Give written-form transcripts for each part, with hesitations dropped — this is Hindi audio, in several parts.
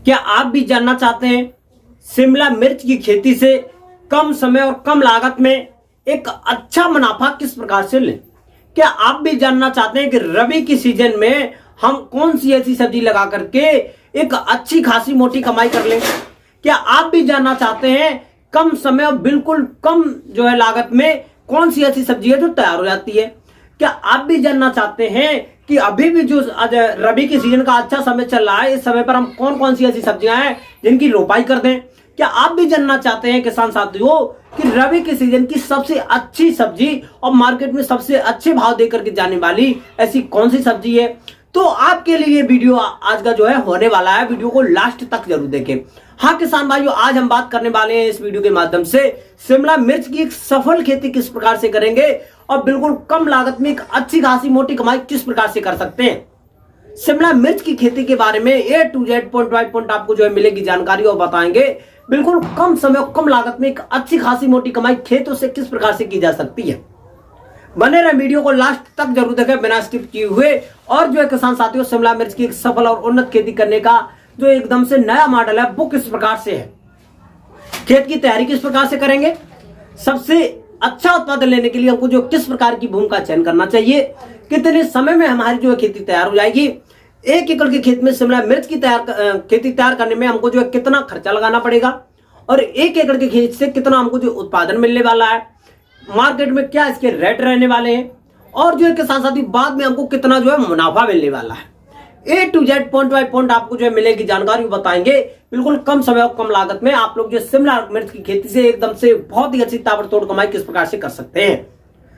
क्या आप भी जानना चाहते हैं शिमला मिर्च की खेती से कम समय और कम लागत में एक अच्छा मुनाफा किस प्रकार से लें? क्या आप भी जानना चाहते हैं कि रबी की सीजन में हम कौन सी ऐसी सब्जी लगा करके एक अच्छी खासी मोटी कमाई कर लें? क्या आप भी जानना चाहते हैं कम समय और बिल्कुल कम लागत में कौन सी ऐसी सब्जी है जो तैयार हो जाती है? क्या आप भी जानना चाहते हैं कि अभी भी जो रबी के सीजन का अच्छा समय चल रहा है, इस समय पर हम कौन कौन सी ऐसी सब्जियां हैं जिनकी रोपाई कर दें? क्या आप भी जानना चाहते हैं किसान साथियों कि रबी के सीजन की सबसे अच्छी सब्जी और मार्केट में सबसे अच्छे भाव देकर के जाने वाली ऐसी कौन सी सब्जी है? तो आपके लिए ये वीडियो आज का होने वाला है। वीडियो को लास्ट तक जरूर देखें। हाँ किसान भाइयों, आज हम बात करने वाले हैं इस वीडियो के माध्यम से शिमला मिर्च की एक सफल खेती किस प्रकार से करेंगे और बिल्कुल कम लागत में एक अच्छी खासी मोटी कमाई किस प्रकार से कर सकते हैं। शिमला मिर्च की खेती के बारे में A to Z point by point आपको मिलेगी जानकारी और बताएंगे बिल्कुल कम समय और कम लागत में एक अच्छी खासी मोटी कमाई खेतों से किस प्रकार से की जा सकती है। बने रहे, वीडियो को लास्ट तक जरूर देखें बिना स्किप किए हुए। और किसान साथियों, शिमला मिर्च की एक सफल और उन्नत खेती करने का जो एकदम से नया मॉडल है वो किस प्रकार से है, खेत की तैयारी किस प्रकार से करेंगे, सबसे अच्छा उत्पादन लेने के लिए हमको किस प्रकार की भूमि का चयन करना चाहिए, कितने समय में हमारी खेती तैयार हो जाएगी, 1 एकड़ के खेत में शिमला मिर्च की खेती तैयार करने में हमको कितना खर्चा लगाना पड़ेगा और 1 एकड़ के खेत से कितना हमको उत्पादन मिलने वाला है, मार्केट में क्या इसके रेट रहने वाले हैं और किसान साथी बाद में हमको कितना मुनाफा मिलने वाला है। A to Z point by point आपको मिलेगी जानकारी बताएंगे बिल्कुल कम समय और कम लागत में आप लोग शिमला मिर्च की खेती से एकदम से बहुत ही अच्छी ताबड़तोड़ कमाई किस प्रकार से कर सकते हैं।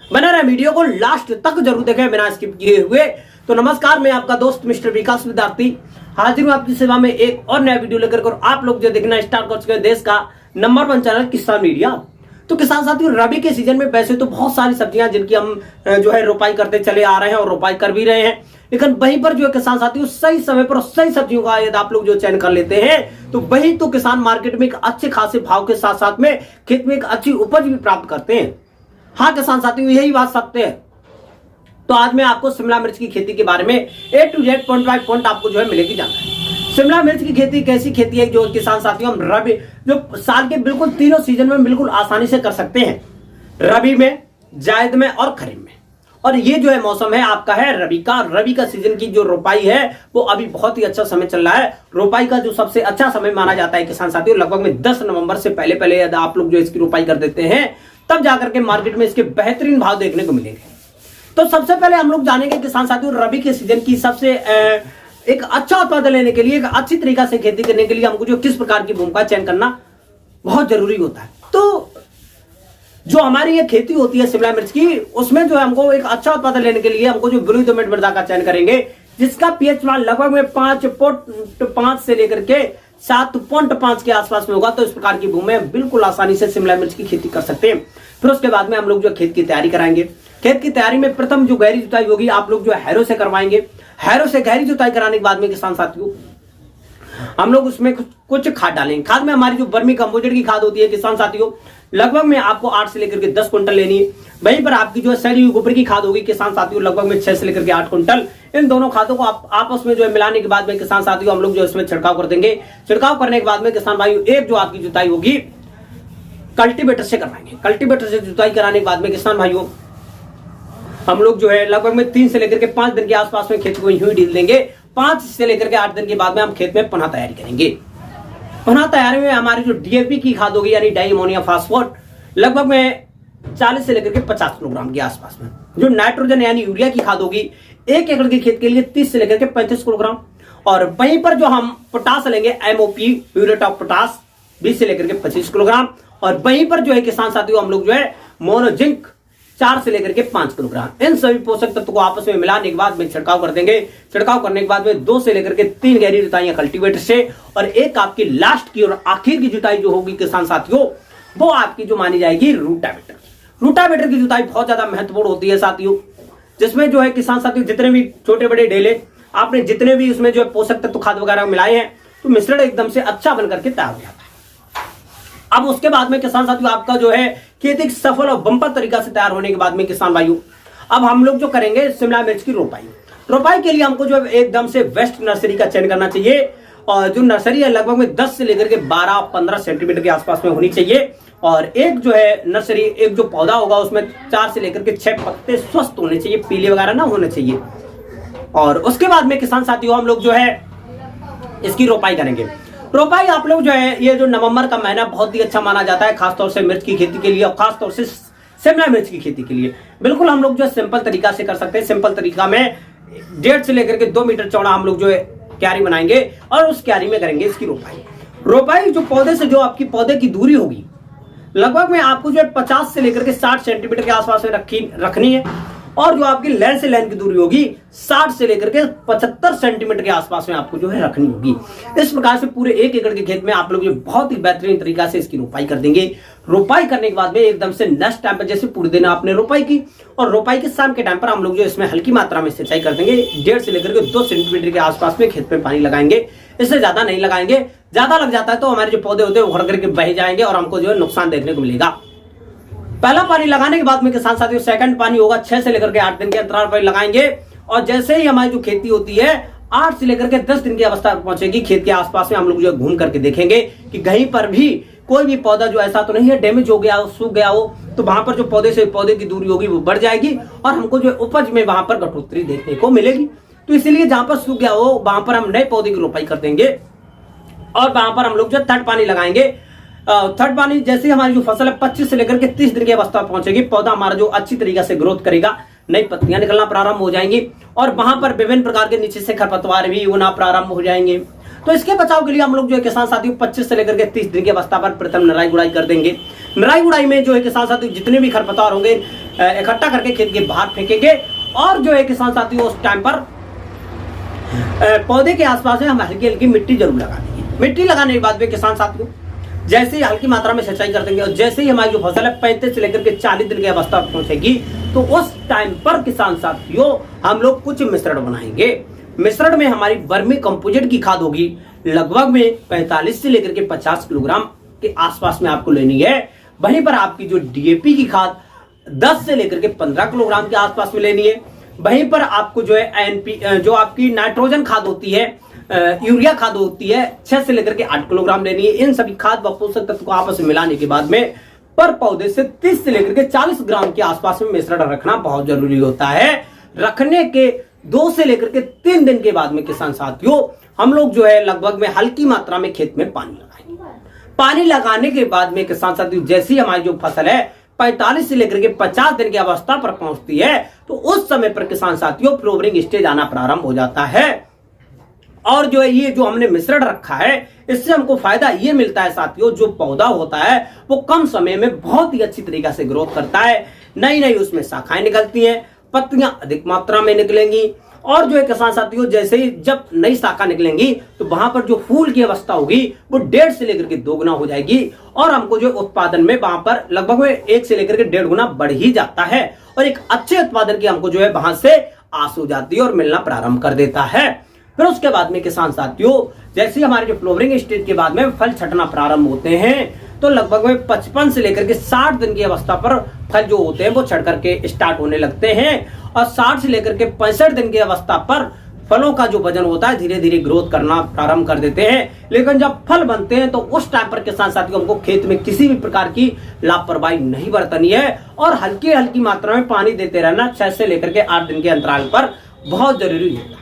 बना रहे, वीडियो को लास्ट तक जरूर देखें बिना स्किप किए हुए। तो नमस्कार, मैं आपका दोस्त मिस्टर विकास विद्यार्थी हाजिर हूं आपकी सेवा में एक और नया वीडियो लेकर। आप लोग देखना स्टार्ट कर चुके हैं देश का नंबर 1 चैनल किसान मीडिया। तो किसान साथियों, रबी के सीजन में वैसे तो बहुत सारी सब्जियां जिनकी हम रोपाई करते चले आ रहे हैं और रोपाई कर भी रहे हैं, लेकिन वहीं पर किसान साथियों सही समय पर सही सब्जियों का यदि आप लोग चयन कर लेते हैं तो वही तो किसान मार्केट में एक अच्छे खासे भाव के साथ साथ में खेत में एक अच्छी उपज भी प्राप्त करते हैं। हाँ किसान साथियों, यही बात सत्य है। तो आज मैं आपको शिमला मिर्च की खेती के बारे में A to Z point by point आपको मिलेगी जानकारी। शिमला मिर्च की खेती कैसी खेती है जो किसान साथियों हम रबी साल के बिल्कुल तीनों सीजन में बिल्कुल आसानी से कर सकते हैं, रबी में, जायद में और खरीफ में। और ये मौसम है आपका है रबी का। रबी का सीजन की जो रोपाई है वो अभी बहुत ही अच्छा समय चल रहा है। रोपाई का जो सबसे अच्छा समय माना जाता है किसान साथियों लगभग में 10 नवंबर से पहले यदि आप लोग इसकी रोपाई कर देते हैं तब जाकर के मार्केट में इसके बेहतरीन भाव देखने को मिलेंगे। तो सबसे पहले हम लोग जानेंगे किसान साथियों रबी के सीजन की सबसे एक अच्छा उत्पादन लेने के लिए, एक अच्छी तरीका से खेती करने के लिए हमको किस प्रकार की भूमि का चयन करना बहुत जरूरी होता है। तो जो हमारी ये खेती होती है शिमला मिर्च की, उसमें हमको एक अच्छा उत्पादन लेने के लिए हमको बलुई दोमट मृदा का चयन करेंगे जिसका पीएच मान लगभग में 5.5 से लेकर के 7.5 के आसपास में होगा। तो इस प्रकार की भूमि में बिल्कुल आसानी से शिमला मिर्च की खेती कर सकते हैं। फिर उसके बाद में हम लोग खेत की तैयारी कराएंगे। खेत की तैयारी में प्रथम गहरी जुताई होगी, आप लोग हैरो से करवाएंगे। हैरो से गहरी जुताई कराने के बाद में किसान साथियों हम लोग उसमें कुछ खाद डालेंगे। खाद में हमारी वर्मी कंपोस्ट की खाद होती है किसान साथियों लगभग में आपको 8 से लेकर के 10 क्विंटल लेनी है। वहीं पर आपकी सड़ी हुई गोबर की खाद होगी किसान साथियों लगभग में 6 से लेकर के 8 क्विंटल। इन दोनों खादों को आपस में मिलाने के बाद में किसान साथियों हम लोग इसमें छिड़काव कर देंगे। छिड़काव करने के बाद में किसान भाइयों एक आपकी जुताई होगी कल्टीवेटर से करवाएंगे। कल्टीवेटर से जुताई कराने के बाद में किसान भाइयों हम लोग लगभग में 3 से लेकर के 5 दिन के आसपास में खेत को यूं ढील देंगे। 5 से लेकर के 8 दिन के बाद में हम खेत में पुनः तैयारी करेंगे। पुनः तैयारी में हमारी DAP की खाद होगी यानी डाई अमोनियम फास्फोरेट लगभग में 40 से लेकर के 50 किलोग्राम के आसपास में। जो नाइट्रोजन यानी यूरिया की खाद होगी 1 एकड़ के खेत के लिए 30 से लेकर के 35 किलोग्राम। और वहीं पर हम पोटास लेंगे MOP म्यूरेट ऑफ पोटास 20 से लेकर के 25 किलोग्राम। और वहीं पर किसान साथियों हम लोग मोनोजिंक 4 से लेकर के 5 किलोग्राम। इन सभी पोषक तत्व को आपस में मिलाने के बाद में छिड़काव कर देंगे। छिड़काव करने के बाद में 2 से लेकर के 3 गहरी जुताइयां कल्टीवेटर से और एक आपकी लास्ट की और आखिर की जुताई जो होगी किसान साथियों वो आपकी मानी जाएगी रूटावेटर। रूटावेटर की जुताई बहुत ज्यादा महत्वपूर्ण होती है साथियों, जिसमें किसान साथियों जितने भी छोटे बड़े ढेले आपने जितने भी उसमें पोषक तत्व खाद वगैरह मिलाए हैं तो मिश्रण एकदम से अच्छा बनकर के तैयार हो जाता है। अब उसके बाद में किसान साथियों आपका खेती सफल और बंपर तरीका से तैयार होने के बाद में किसान भाइयों अब हम लोग करेंगे शिमला मिर्च की रोपाई। रोपाई के लिए हमको एकदम से बेस्ट नर्सरी का चयन करना चाहिए और जो नर्सरी है लगभग में 10 से लेकर के 12-15 सेंटीमीटर के आसपास में होनी चाहिए। और एक जो है नर्सरी, एक जो पौधा होगा उसमें 4 से लेकर के 6 पत्ते स्वस्थ होने चाहिए, पीले वगैरह ना होने चाहिए। और उसके बाद में किसान साथियों हम लोग जो है इसकी रोपाई करेंगे। रोपाई आप लोग जो है, ये जो नवंबर का महीना बहुत ही अच्छा माना जाता है खासतौर से मिर्च की खेती के लिए और खासतौर से शिमला मिर्च की खेती के लिए। बिल्कुल हम लोग जो सिंपल तरीका से कर सकते हैं। सिंपल तरीका में 1.5 से लेकर के 2 मीटर चौड़ा हम लोग जो है क्यारी बनाएंगे और उस क्यारी में करेंगे इसकी रोपाई। रोपाई जो पौधे से जो आपकी पौधे की दूरी होगी लगभग में आपको जो है 50 से लेकर के 60 सेंटीमीटर के आसपास में रखनी है। और जो आपकी लाइन से लाइन की दूरी होगी 60 से लेकर के 75 सेंटीमीटर के आसपास में आपको जो है रखनी होगी। इस प्रकार से पूरे 1 एकड़ के खेत में आप लोग जो बहुत ही बेहतरीन तरीका से इसकी रोपाई कर देंगे। रोपाई करने के बाद में एकदम से नेक्स्ट टाइम पर जैसे पूरे दिन आपने रोपाई की और रोपाई के शाम के टाइम पर हम लोग जो इसमें हल्की मात्रा में सिंचाई कर देंगे। 1.5 से लेकर के 2 सेंटीमीटर के आसपास में खेत में पानी लगाएंगे, इससे ज्यादा नहीं लगाएंगे। ज्यादा लग जाता है तो हमारे जो पौधे होते हैं वो उखड़ करके बह जाएंगे और हमको जो है नुकसान देखने को मिलेगा। पहला पानी लगाने के बाद में किसान साथियों सेकंड पानी होगा 6 से लेकर के 8 दिन के अंतराल पर लगाएंगे। और जैसे ही हमारी जो खेती होती है 8 से लेकर के 10 दिन की अवस्था पहुंचेगी, खेत के आसपास में हम लोग जो घूम करके देखेंगे कि कहीं पर भी कोई भी पौधा जो ऐसा तो नहीं है डैमेज हो गया हो, सूख गया हो, तो वहां पर जो पौधे से पौधे की दूरी होगी वो बढ़ जाएगी और हमको जो उपज में वहां पर घटोतरी देखने को मिलेगी। तो इसलिए जहां पर सूख गया हो वहां पर हम नए पौधे की रोपाई कर देंगे और वहां पर हम लोग जो थर्ड पानी लगाएंगे। थर्ड पानी जैसे हमारी जो फसल है 25 से लेकर के 30 दिन की अवस्था पहुंचेगी, पौधा हमारा जो अच्छी तरीके से ग्रोथ करेगा, नई पत्तियां निकलना प्रारंभ हो जाएंगी और वहां पर विभिन्न प्रकार के नीचे से खरपतवार भी होना प्रारंभ हो जाएंगे। तो इसके बचाव के लिए हम लोग जो है किसान साथियों 25 से लेकर के 30 दिन की अवस्था पर प्रथम निराई गुड़ाई कर देंगे। निराई गुड़ाई में जो है किसान साथियों जितने भी खरपतवार होंगे इकट्ठा करके खेत के बाहर फेंकेंगे और जो है किसान साथियों उस टाइम पर पौधे के आसपास में हम हल्की हल्की मिट्टी जरूर लगा देंगे। मिट्टी लगाने के बाद में किसान साथियों जैसे ही हल्की मात्रा में सिंचाई कर देंगे और जैसे ही हमारी जो फसल है 35 से लेकर के 40 दिन की अवस्था पहुंचेगी तो उस टाइम पर किसान साथियों हम लोग कुछ मिश्रण बनाएंगे। मिश्रण में हमारी वर्मी कंपोजिट की खाद होगी लगभग में 45 से लेकर के 50 किलोग्राम के आसपास में आपको लेनी है। वहीं पर आपकी जो डीएपी की खाद 10 से लेकर के 15 किलोग्राम के आसपास में लेनी है। वहीं पर आपको जो है एनपी जो आपकी नाइट्रोजन खाद होती है, यूरिया खाद होती है 6 से लेकर के 8 किलोग्राम लेनी है। इन सभी खाद व पोषक तत्व को आपस में मिलाने के बाद में पर पौधे से 30 से लेकर के 40 ग्राम के आसपास में मिश्रण रखना बहुत जरूरी होता है। रखने के 2 से लेकर के 3 दिन के बाद में किसान साथियों हम लोग जो है लगभग में हल्की मात्रा में खेत में पानी लगाएंगे। पानी लगाने के बाद में किसान साथियों जैसी हमारी जो फसल है 45 से लेकर के 50 दिन की अवस्था पर पहुंचती है तो उस समय पर किसान साथियों फ्लोवरिंग स्टेज आना प्रारंभ हो जाता है। और जो है ये जो हमने मिश्रण रखा है इससे हमको फायदा ये मिलता है साथियों, जो पौधा होता है वो कम समय में बहुत ही अच्छी तरीके से ग्रोथ करता है। नई नई उसमें शाखाएं निकलती हैं, पत्तियां अधिक मात्रा में निकलेंगी और जो है किसान साथियों जैसे ही जब नई शाखा निकलेंगी तो वहां पर जो फूल की अवस्था होगी वो 1.5 से लेकर के 2 गुना हो जाएगी और हमको जो उत्पादन में वहां पर लगभग में 1 से लेकर के 1.5 गुना बढ़ ही जाता है और एक अच्छे उत्पादन की हमको जो है वहां से आस हो जाती है और मिलना प्रारंभ कर देता है। फिर उसके बाद में किसान साथियों जैसे ही हमारे जो फ्लोवरिंग स्टेज के बाद में फल छटना प्रारंभ होते हैं तो लगभग में 55 से लेकर के 60 दिन की अवस्था पर फल जो होते हैं वो छट करके स्टार्ट होने लगते हैं और 60 से लेकर के 65 दिन की अवस्था पर फलों का जो वजन होता है धीरे धीरे ग्रोथ करना प्रारंभ कर देते हैं। लेकिन जब फल बनते हैं तो उस टाइम पर किसान साथियों हमको खेत में किसी भी प्रकार की लापरवाही नहीं बरतनी है और हल्की हल्की मात्रा में पानी देते रहना 6 से लेकर के 8 दिन के अंतराल पर बहुत जरूरी होता है।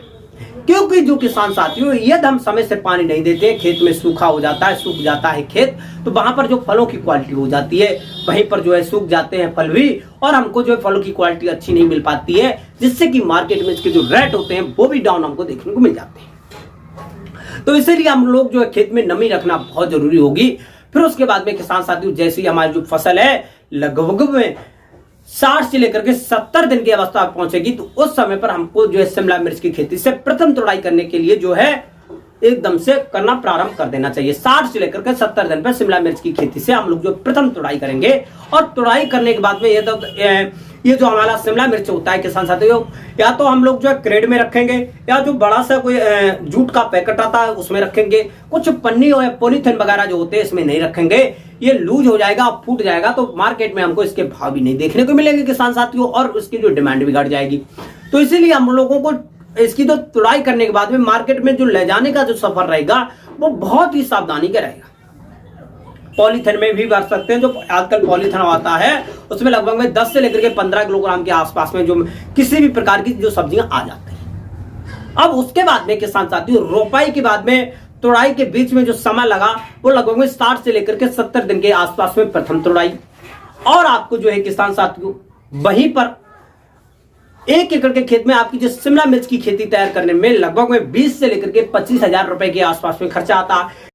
क्योंकि जो किसान साथियों यदि हम समय से पानी नहीं देते खेत में सूखा हो जाता है, सूख जाता है खेत, तो वहां पर जो फलों की क्वालिटी हो जाती है वहीं पर जो है सूख जाते हैं फल भी और हमको जो है फलों की क्वालिटी अच्छी नहीं मिल पाती है, जिससे कि मार्केट में इसके जो रेट होते हैं वो भी डाउन हमको देखने को मिल जाते हैं। तो इसीलिए हम लोग जो है खेत में नमी रखना बहुत जरूरी होगी। फिर उसके बाद में किसान साथियों जैसे ही हमारी जो फसल है लगभग में 60 से लेकर के 70 दिन की अवस्था पहुंचेगी तो उस समय पर हमको जो है शिमला मिर्च की खेती से प्रथम तुड़ाई करने के लिए जो है एकदम से करना प्रारंभ कर देना चाहिए। 60 से लेकर के 70 दिन पर शिमला मिर्च की खेती से हम लोग जो प्रथम तुड़ाई करेंगे और तुड़ाई करने के बाद में ये जो हमारा शिमला मिर्च होता है किसान साथियों या तो हम लोग जो है क्रेड में रखेंगे या जो बड़ा सा कोई जूट का पैकेट आता है उसमें रखेंगे। कुछ पन्नी और पॉलीथिन वगैरह जो होते हैं इसमें नहीं रखेंगे, ये लूज हो जाएगा, फूट जाएगा तो मार्केट में हमको इसके भाव भी नहीं देखने को मिलेंगे किसान साथियों और उसकी जो डिमांड भी घट जाएगी। तो इसीलिए हम लोगों को इसकी तो तुड़ाई करने के बाद में मार्केट में जो ले जाने का जो सफर रहेगा वो बहुत ही सावधानी का रहेगा। पॉलीथिन में भी भर सकते हैं, जो आजकल पॉलीथिन आता है उसमें लगभग में 10 से लेकर के 15 किलोग्राम के आसपास में जो किसी भी प्रकार की जो सब्जियां आ जाती हैं। अब उसके बाद में किसान साथियों रोपाई के बाद में तुड़ाई के बीच में जो समय लगा वो लगभग में 60 से लेकर के 70 दिन के आसपास में प्रथम तुड़ाई, और आपको जो है किसान साथियों वहीं पर 1 एकड़ के खेत में आपकी जो शिमला मिर्च की खेती तैयार करने में लगभग में 20 से लेकर के 25,000 रुपए के आसपास में खर्चा आता है।